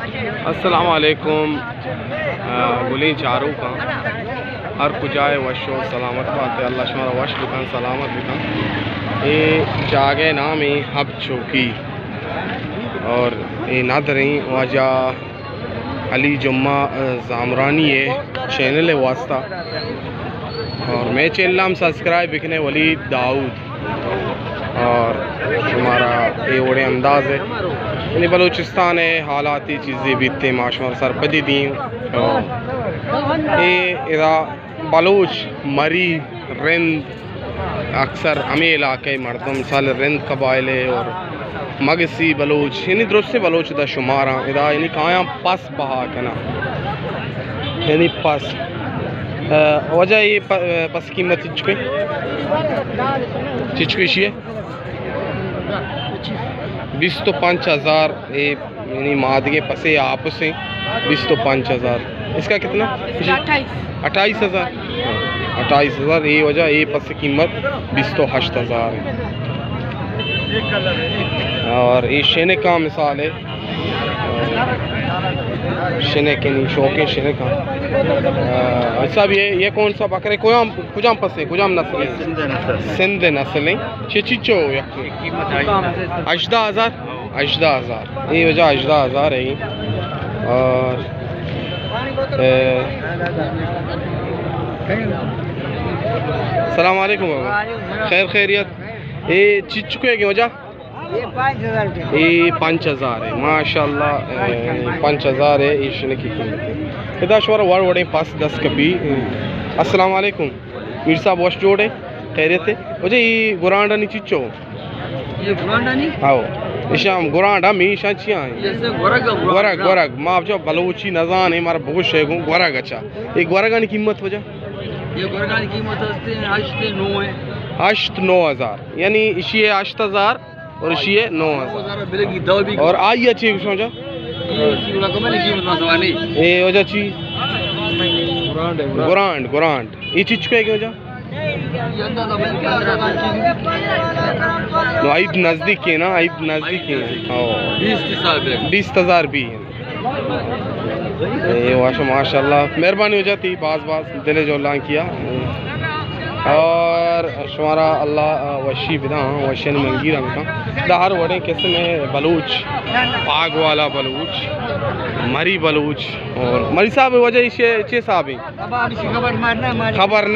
अस्सलाम वालेकुम। बोली चारों का हर कुजाए वशो सलामत बात अल्लाह शुमारा वश बिकन सलामत बिकन ये जागे नाम ही हब चौकी और ये नादरी वाजा अली जुम्मा जामरानी है चैनल है वास्ता और मैं चैनल हम सब्सक्राइब बिकने वली दाऊद और हमारा ये बड़े अंदाज है यानी बलूचिस्तान है हालाती चीज़ें बीतते माशमार सरपदी दी ये इधर बलूच मरी रिंद अक्सर हमें इलाके मरदम मिसाल रिंद कबाइले और मगसी बलूच यानी दुरुस्त बलूच दा शुमारा इधर यानी कहाँ पस बहा कना यानी पस वजह ये पस कीमत चिचके शी 20,000 ये यानी मादगे पसे आप से 20,000 इसका कितना 28,000 28,000 ये वजह ये पस की कीमत 20,000 है और ये शेने का मिसाल है शेने के नहीं शौके शेने का अच्छा ये कौन सा बकरे कुजाम पसे कुजाम नस्ल सिंध नस्ल है चिचो 18,000 ये वजह 18,000 है और सलाम वालेकुम बाबा खैर खैरियत ये चिचको है की वजह ये 5,000 है माशाल्लाह 5,000 है ये की कीमत है इधर शोर वार वड़े पास 10 कपी अस्सलाम वालेकुम मीर साहब वश जोड़े खैरियत है वजह ये गुरांडा नी चिचो ये गुरांडा नी आओ इशाम गुरांडा मी शाचिया है गोरग मां जो बलूची नजान है मारा बहुत शेगू गोरग अच्छा ये गोरगा नी कीमत वजह ये गोरगा नी कीमत 8,000 यानी इशी 8,000 और इशी 9,000 और आई अच्छी सोचा ये वजह ची गुरांड ये चीज को है क्या वजह आइब नज़दीक है ना आइब नज़दीक है 20,000 भी है ये वाशा माशाल्लाह मेहरबानी हो जाती बाज दिले जो अल्लाह किया और शुमारा अल्लाह वशी बिना वशन मंगी रंग का दाहर वड़े किस्म में बलूच पाग वाला बलूच मरी बलूच और मरी साहब वजह इसे साहब खबर